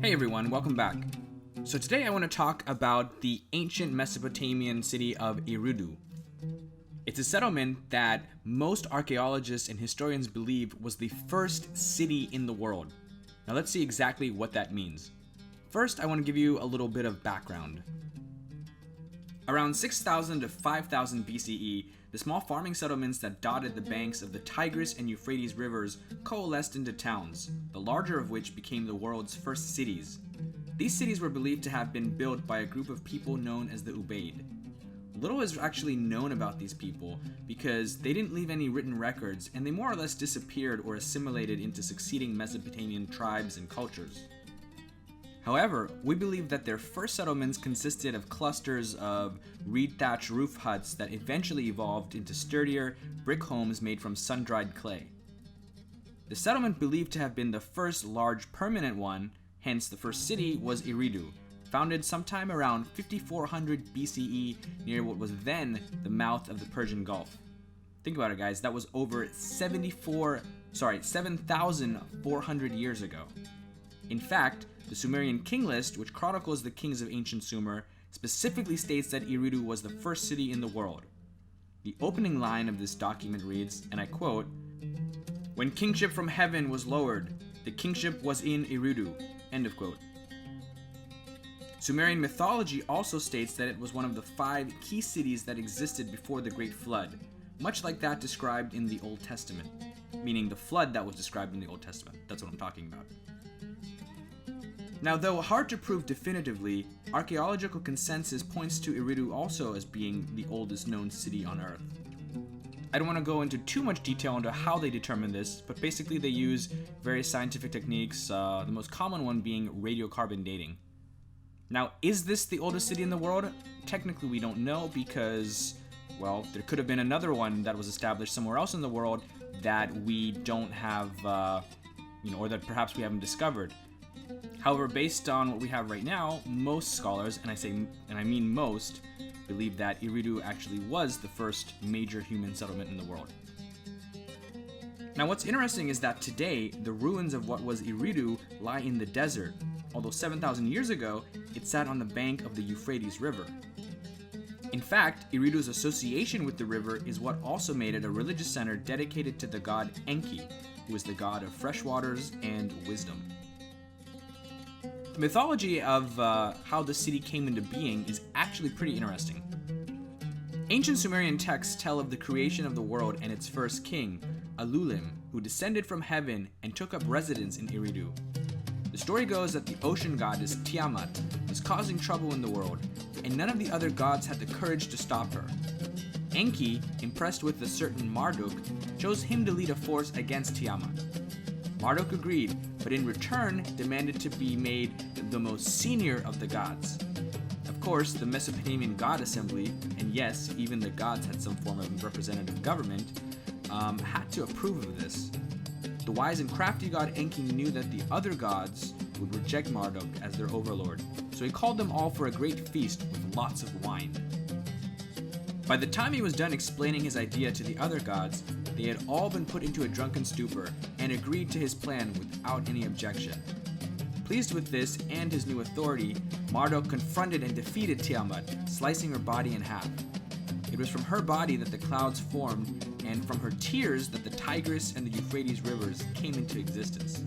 Hey everyone, welcome back. So today I want to talk about the ancient Mesopotamian city of Eridu. It's a settlement that most archaeologists and historians believe was the first city in the world. Now let's see exactly what that means. First, I want to give you a little bit of background. Around 6000 to 5000 BCE, the small farming settlements that dotted the banks of the Tigris and Euphrates rivers coalesced into towns, the larger of which became the world's first cities. These cities were believed to have been built by a group of people known as the Ubaid. Little is actually known about these people because they didn't leave any written records and they more or less disappeared or assimilated into succeeding Mesopotamian tribes and cultures. However, we believe that their first settlements consisted of clusters of reed-thatched roof huts that eventually evolved into sturdier, brick homes made from sun-dried clay. The settlement believed to have been the first large permanent one, hence the first city, was Eridu, founded sometime around 5400 BCE near what was then the mouth of the Persian Gulf. Think about it, guys, that was over 7,400 years ago. In fact, the Sumerian king list, which chronicles the kings of ancient Sumer, specifically states that Eridu was the first city in the world. The opening line of this document reads, and I quote, "When kingship from heaven was lowered, the kingship was in Eridu." End of quote. Sumerian mythology also states that it was one of the 5 key cities that existed before the Great Flood, much like that described in the Old Testament, meaning the flood that was described in the Old Testament. That's what I'm talking about. Now, though hard to prove definitively, archaeological consensus points to Eridu also as being the oldest known city on Earth. I don't want to go into too much detail into how they determine this, but basically they use various scientific techniques, the most common one being radiocarbon dating. Now, is this the oldest city in the world? Technically, we don't know because, well, there could have been another one that was established somewhere else in the world that we don't have, or that perhaps we haven't discovered. However, based on what we have right now, most scholars, and I mean most, believe that Eridu actually was the first major human settlement in the world. Now, what's interesting is that today, the ruins of what was Eridu lie in the desert, although 7,000 years ago, it sat on the bank of the Euphrates River. In fact, Eridu's association with the river is what also made it a religious center dedicated to the god Enki, who is the god of fresh waters and wisdom. The mythology of how the city came into being is actually pretty interesting. Ancient Sumerian texts tell of the creation of the world and its first king, Alulim, who descended from heaven and took up residence in Eridu. The story goes that the ocean goddess Tiamat was causing trouble in the world, and none of the other gods had the courage to stop her. Enki, impressed with a certain Marduk, chose him to lead a force against Tiamat. Marduk agreed, but in return demanded to be made the most senior of the gods. Of course, the Mesopotamian god assembly, and yes, even the gods had some form of representative government, had to approve of this. The wise and crafty god Enki knew that the other gods would reject Marduk as their overlord, so he called them all for a great feast with lots of wine. By the time he was done explaining his idea to the other gods, they had all been put into a drunken stupor and agreed to his plan without any objection. Pleased with this and his new authority, Marduk confronted and defeated Tiamat, slicing her body in half. It was from her body that the clouds formed, and from her tears that the Tigris and the Euphrates rivers came into existence.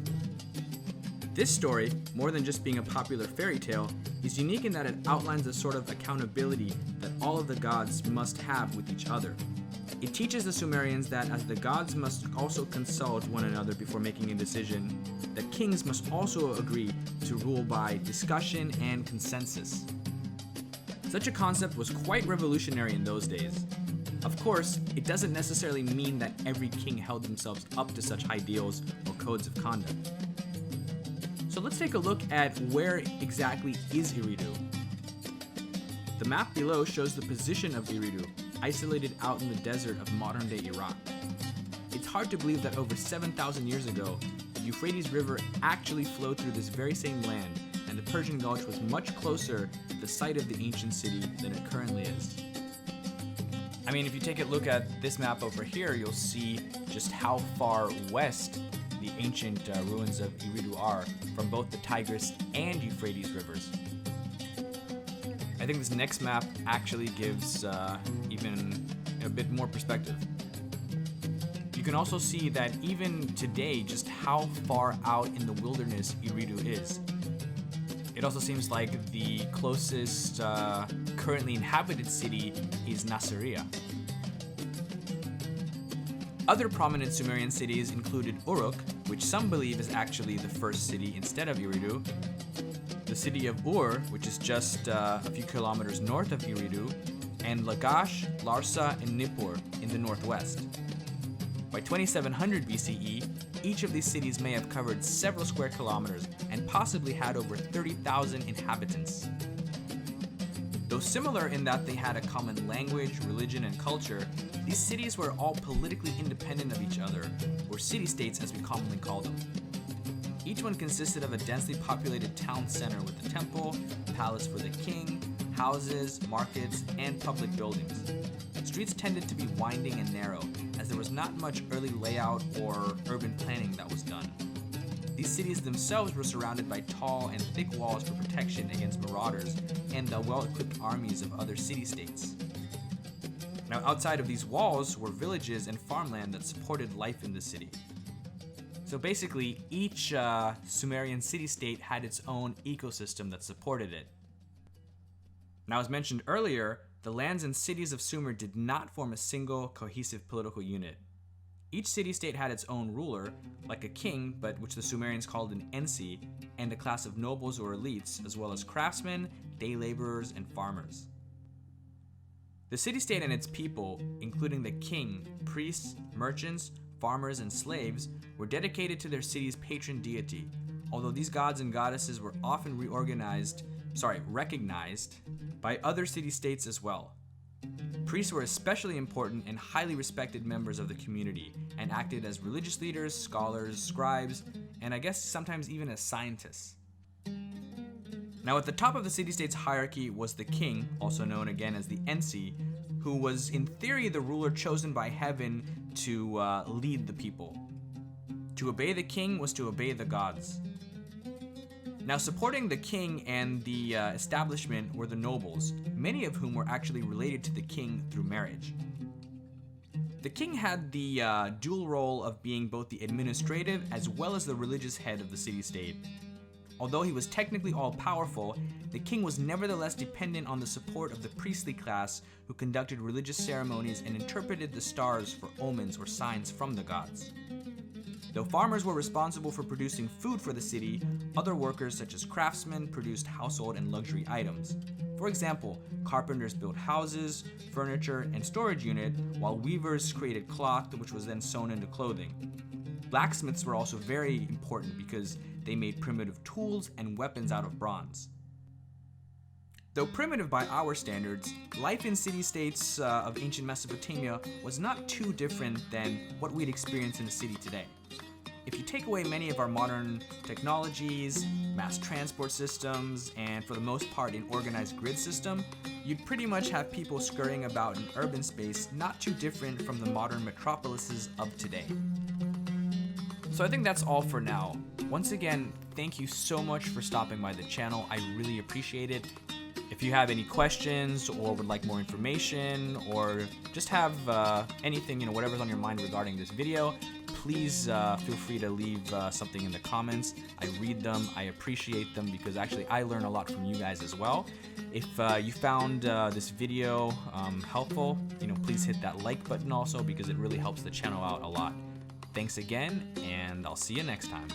This story, more than just being a popular fairy tale, is unique in that it outlines a sort of accountability that all of the gods must have with each other. It teaches the Sumerians that as the gods must also consult one another before making a decision, that kings must also agree to rule by discussion and consensus. Such a concept was quite revolutionary in those days. Of course, it doesn't necessarily mean that every king held themselves up to such ideals or codes of conduct. So let's take a look at where exactly is Eridu. The map below shows the position of Eridu, isolated out in the desert of modern-day Iraq. It's hard to believe that over 7,000 years ago, the Euphrates River actually flowed through this very same land, and the Persian Gulf was much closer to the site of the ancient city than it currently is. I mean, if you take a look at this map over here, you'll see just how far west the ancient ruins of Eridu are from both the Tigris and Euphrates rivers. I think this next map actually gives even a bit more perspective. You can also see that even today, just how far out in the wilderness Eridu is. It also seems like the closest currently inhabited city is Nasiriyah. Other prominent Sumerian cities included Uruk, which some believe is actually the first city instead of Eridu, the city of Ur, which is just a few kilometers north of Eridu, and Lagash, Larsa, and Nippur in the northwest. By 2700 BCE, each of these cities may have covered several square kilometers and possibly had over 30,000 inhabitants. Though similar in that they had a common language, religion, and culture, these cities were all politically independent of each other, or city-states as we commonly call them. Each one consisted of a densely populated town center with a temple, palace for the king, houses, markets, and public buildings. Streets tended to be winding and narrow, as there was not much early layout or urban planning that was done. These cities themselves were surrounded by tall and thick walls for protection against marauders and the well-equipped armies of other city-states. Now, outside of these walls were villages and farmland that supported life in the city. So basically, each Sumerian city-state had its own ecosystem that supported it. Now, as mentioned earlier, the lands and cities of Sumer did not form a single cohesive political unit. Each city-state had its own ruler, like a king, but which the Sumerians called an ensi, and a class of nobles or elites, as well as craftsmen, day laborers, and farmers. The city-state and its people, including the king, priests, merchants, farmers, and slaves, were dedicated to their city's patron deity, although these gods and goddesses were often recognized by other city-states as well. Priests were especially important and highly respected members of the community and acted as religious leaders, scholars, scribes, and I guess sometimes even as scientists. Now, at the top of the city-state's hierarchy was the king, also known again as the ensi, who was in theory the ruler chosen by heaven to lead the people. To obey the king was to obey the gods. Now, supporting the king and the establishment were the nobles, many of whom were actually related to the king through marriage. The king had the dual role of being both the administrative as well as the religious head of the city-state. Although he was technically all-powerful, the king was nevertheless dependent on the support of the priestly class who conducted religious ceremonies and interpreted the stars for omens or signs from the gods. Though farmers were responsible for producing food for the city, other workers such as craftsmen produced household and luxury items. For example, carpenters built houses, furniture, and storage units, while weavers created cloth which was then sewn into clothing. Blacksmiths were also very important because they made primitive tools and weapons out of bronze. Though primitive by our standards, life in city-states of ancient Mesopotamia was not too different than what we'd experience in a city today. If you take away many of our modern technologies, mass transport systems, and for the most part an organized grid system, you'd pretty much have people scurrying about in urban space not too different from the modern metropolises of today. So I think that's all for now. Once again, thank you so much for stopping by the channel. I really appreciate it. If you have any questions or would like more information or just have anything, whatever's on your mind regarding this video, please feel free to leave something in the comments. I read them, I appreciate them because actually I learn a lot from you guys as well. If you found this video helpful, please hit that like button also because it really helps the channel out a lot. Thanks again, and I'll see you next time.